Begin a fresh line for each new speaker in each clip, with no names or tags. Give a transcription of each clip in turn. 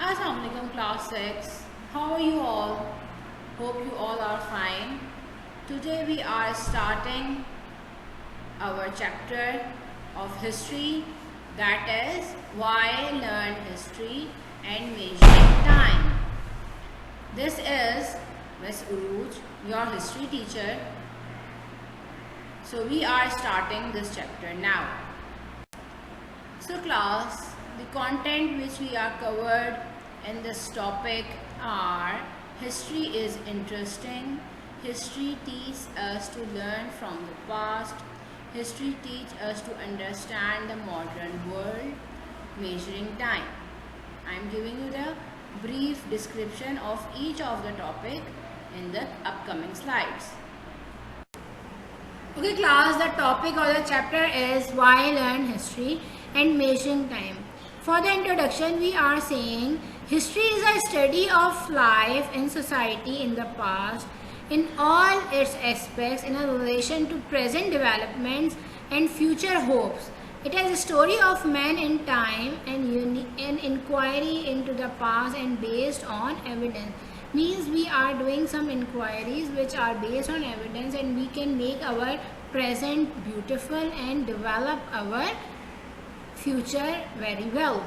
Assalamualaikum class 6. How are you all? Hope you all are fine. Today we are starting our chapter of history, that is why learn history and measuring time. This is Miss Uruj, your history teacher. So we are starting this chapter now. So class, the content which we are covered in this topic are: history is interesting, history teaches us to learn from the past, history teaches us to understand the modern world, measuring time. I am giving you the brief description of each of the topic in the upcoming slides. Okay class, the topic of the chapter is why learn history and measuring time. For the introduction, we are saying history is a study of life in society in the past in all its aspects in a relation to present developments and future hopes. It is a story of man in time and an inquiry into the past and based on evidence. Means we are doing some inquiries which are based on evidence, and we can make our present beautiful and develop our future very well.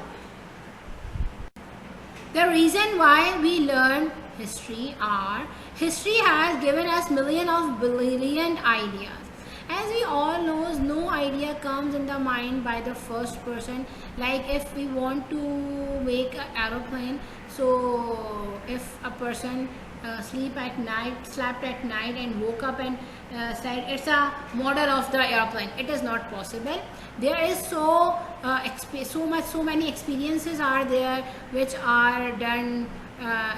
The reason why we learn history are history has given us millions of brilliant ideas. As we all know, no idea comes in the mind by the first person. Like if we want to make an aeroplane, so if a person slept at night and woke up and said it's a model of the airplane, it is not possible. There is so many experiences are there which are done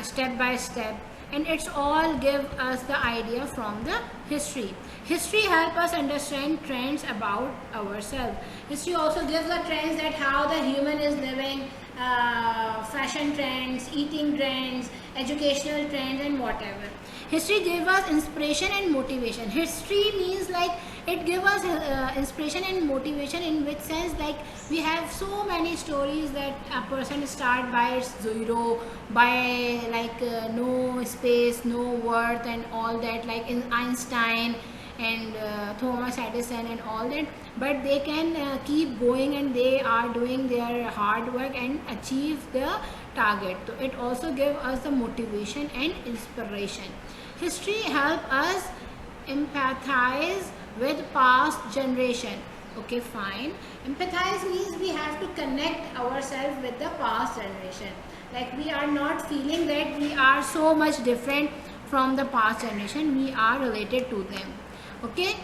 step by step, and it's all give us the idea from the history. History help us understand trends about ourselves. History also gives the trends that how the human is living, fashion trends, eating trends, educational trends, and whatever. History gives us inspiration and motivation. History means like it gives us inspiration and motivation, in which sense like we have so many stories that a person start by zero, by like no space, no worth and all that, like in Einstein and Thomas Edison and all that, but they can keep going and they are doing their hard work and achieve the target. So it also gives us the motivation and inspiration. History help us empathize with past generation. Okay, fine. Empathize means we have to connect ourselves with the past generation. Like we are not feeling that we are so much different from the past generation. We are related to them. Okay.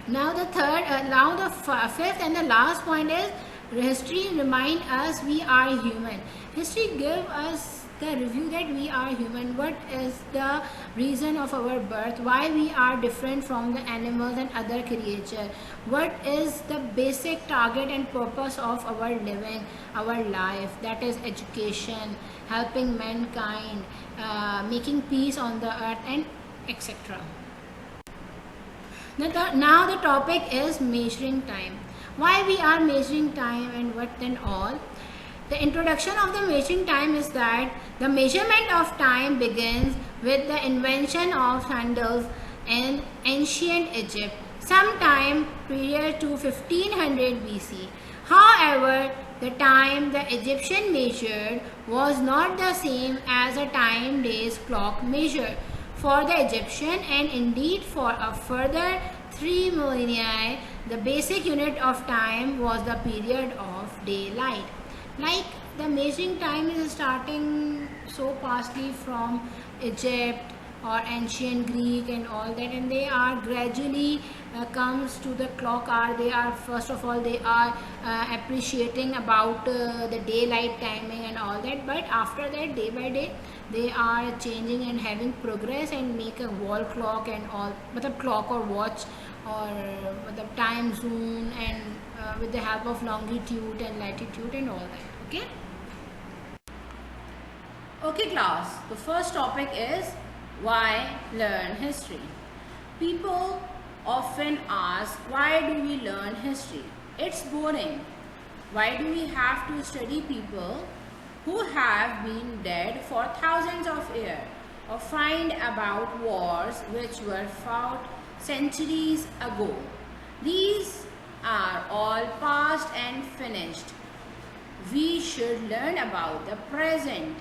Now the fifth and the last point is history remind us we are human. History give us the review that we are human. What is the reason of our birth? Why we are different from the animals and other creatures? What is the basic target and purpose of our living, our life? That is education, helping mankind, making peace on the earth, and etc. Now the topic is measuring time. Why we are measuring time and what and all. The introduction of the measuring time is that the measurement of time begins with the invention of sandals in ancient Egypt, sometime prior to 1500 BC. However, the time the Egyptian measured was not the same as a time days clock measure for the Egyptian, and indeed for a further 3 millennia the basic unit of time was the period of daylight. Like the measuring time is starting so pastly from Egypt or ancient Greek and all that, and they are gradually comes to the clock hour. They are first of all they are appreciating about the daylight timing and all that, but after that day by day they are changing and having progress and make a wall clock and all, but a clock or watch or the time zone, and with the help of longitude and latitude and all that. Okay. Okay class, the first topic is why learn history. People often ask, why do we learn history? It's boring. Why do we have to study people who have been dead for thousands of years, or find about wars which were fought centuries ago. These are all past and finished. We should learn about the present.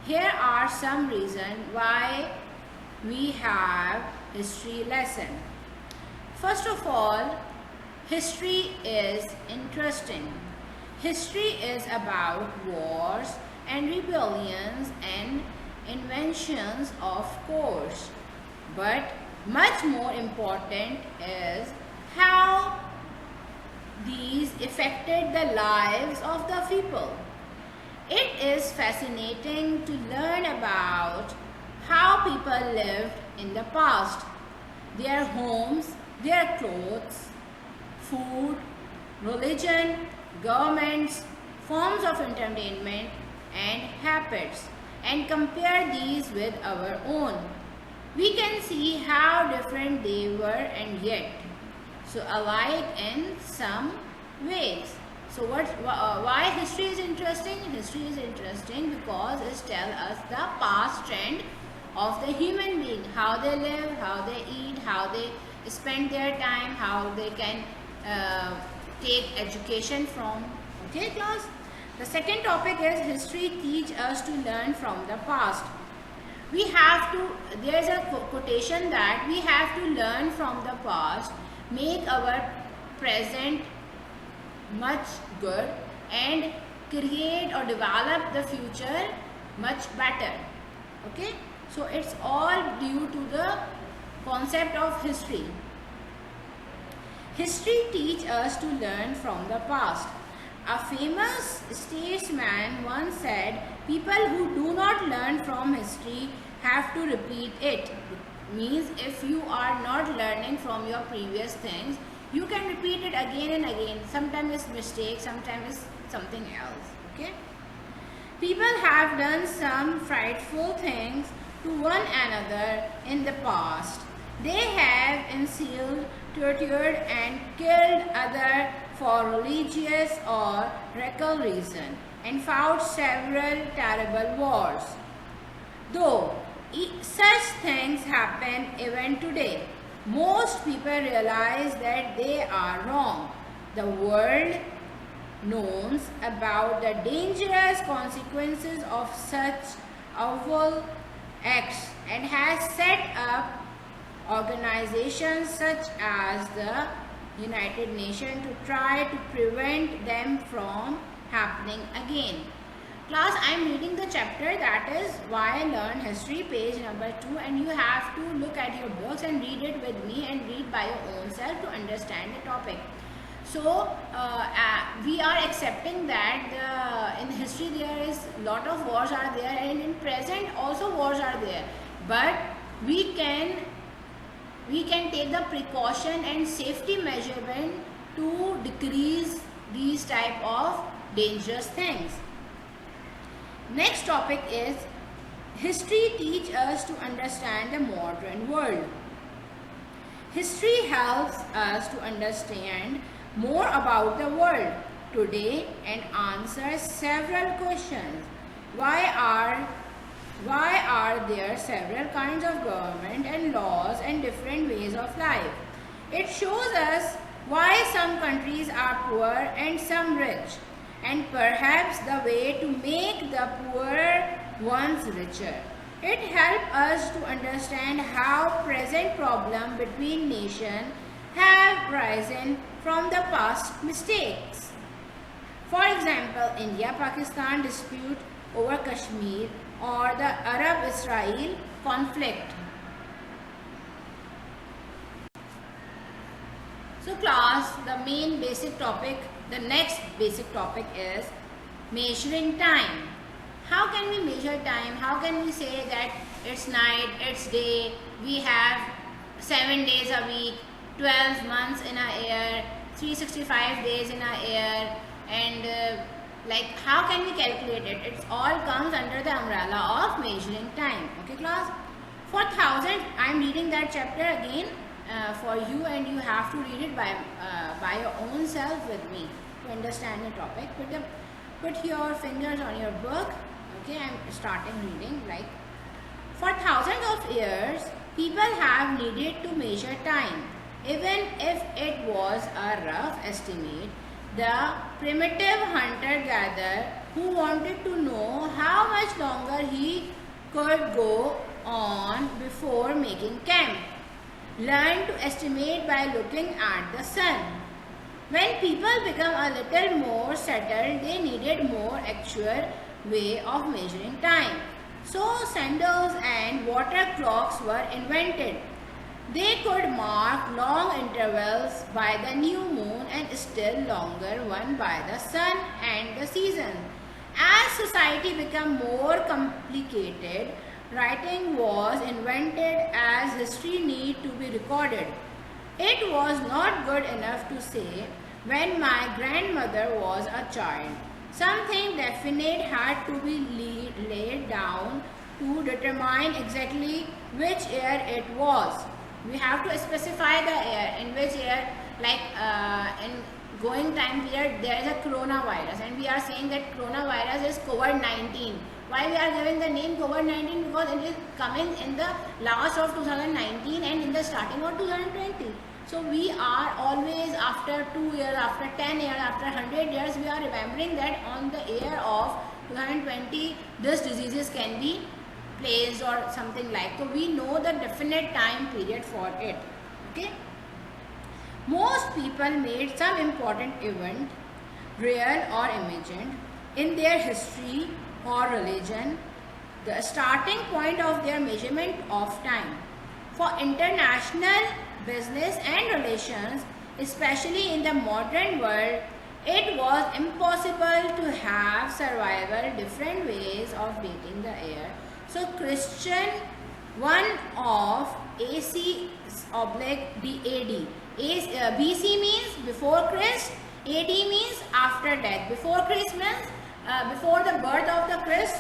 Here are some reasons why we have history lesson. First of all, history is interesting. History is about wars and rebellions and inventions, of course. But much more important is how these affected the lives of the people. It is fascinating to learn about how people lived in the past, their homes, their clothes, food, religion, governments, forms of entertainment and habits, and compare these with our own. We can see how different they were and yet so alike in some ways. So why history is interesting? History is interesting because it tells us the past trend of the human being, how they live, how they eat, how they spend their time, how they can take education from. Okay, class? The second topic is history teach us to learn from the past. We have to, there's a quotation that we have to learn from the past, make our present much good and create or develop the future much better. Okay, so it's all due to the concept of history. History teach us to learn from the past. A famous statesman once said, people who do not learn from history have to repeat it. Means if you are not learning from your previous things, you can repeat it again and again. Sometimes it's mistake, sometimes it's something else. Okay. People have done some frightful things to one another in the past. They have insulted, tortured and killed others for religious or racial reason and fought several terrible wars. Though such things happen even today, most people realize that they are wrong. The world knows about the dangerous consequences of such awful acts and has set up organizations such as the United Nations to try to prevent them from happening again. Class, I am reading the chapter that is Why Learn History, page number 2, and you have to look at your books and read it with me and read by your own self to understand the topic. So, we are accepting that in history there is lot of wars are there and in present also wars are there. But we can take the precaution and safety measurement to decrease these type of dangerous things. Next topic is history teach us to understand the modern world. History helps us to understand more about the world today and answer several questions. Why are there several kinds of government and laws and different ways of life? It shows us why some countries are poor and some rich, and perhaps the way to make the poor ones richer. It helps us to understand how present problems between nations have risen from the past mistakes. For example, India-Pakistan dispute over Kashmir or the Arab-Israel conflict. So class, the main basic topic, the next basic topic is measuring time. How can we measure time? How can we say that it's night, it's day, we have 7 days a week, 12 months in a year, 365 days in a year, and like how can we calculate it? It all comes under the umbrella of measuring time. Okay class? For 1000, I am reading that chapter again for you, and you have to read it by your own self with me to understand the topic. But put your fingers on your book. Okay, I'm starting reading. Like, for thousands of years, people have needed to measure time. Even if it was a rough estimate, the primitive hunter-gatherer who wanted to know how much longer he could go on before making camp learned to estimate by looking at the sun. When people become a little more settled, they needed more actual way of measuring time. So sundials and water clocks were invented. They could mark long intervals by the new moon and still longer one by the sun and the seasons. As society became more complicated, writing was invented as history need to be recorded. It was not good enough to say, when my grandmother was a child. Something definite had to be laid down to determine exactly which year it was. We have to specify the year, in which year, like in going time period, there is a coronavirus, and we are saying that coronavirus is COVID-19. Why we are giving the name COVID-19? Because it is coming in the last of 2019 and in the starting of 2020. So we are always, after 2 years, after 10 years, after 100 years, we are remembering that on the year of 2020, this diseases can be placed or something like. So we know the definite time period for it. Okay. Most people made some important event, real or imagined, in their history or religion the starting point of their measurement of time. For international business and relations, especially in the modern world, it was impossible to have survival different ways of dating the year. So Christian one of AC oblique DAD. BC means before Christ, AD means after death. Before Christ means before the birth of the Christ,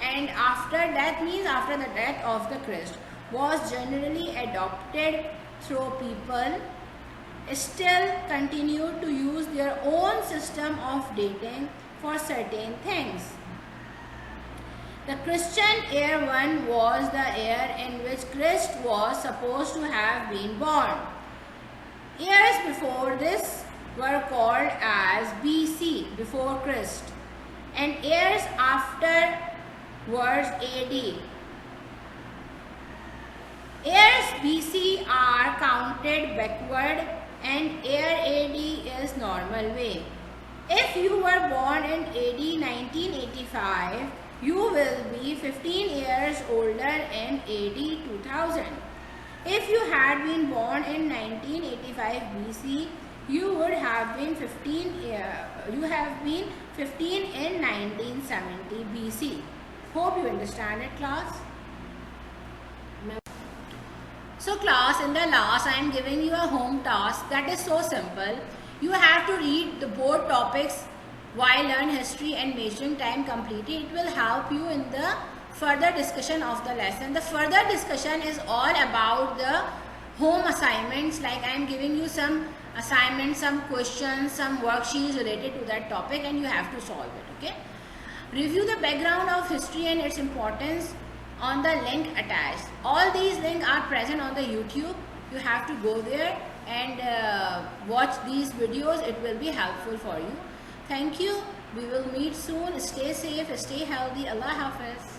and after death means after the death of the Christ, was generally adopted through people still continue to use their own system of dating for certain things. The Christian year one was the year in which Christ was supposed to have been born. Years before this were called as BC, before Christ, and years afterwards AD. Years BC are counted backward and year AD is normal way. If you were born in AD 1985, you will be 15 years older in AD 2000. If you had been born in 1985 BC, you would have been 15 in 1970 BC. Hope you understand it, class. So class, in the last I am giving you a home task that is so simple. You have to read the board topics while learn history and measuring time completely. It will help you in the further discussion of the lesson. The further discussion is all about the home assignments, like I am giving you some assignments, some questions, some worksheets related to that topic, and you have to solve it. Okay. Review the background of history and its importance on the link attached. All these links are present on the YouTube. You have to go there and watch these videos. It will be helpful for you. Thank you. We will meet soon. Stay safe, stay healthy. Allah Hafiz.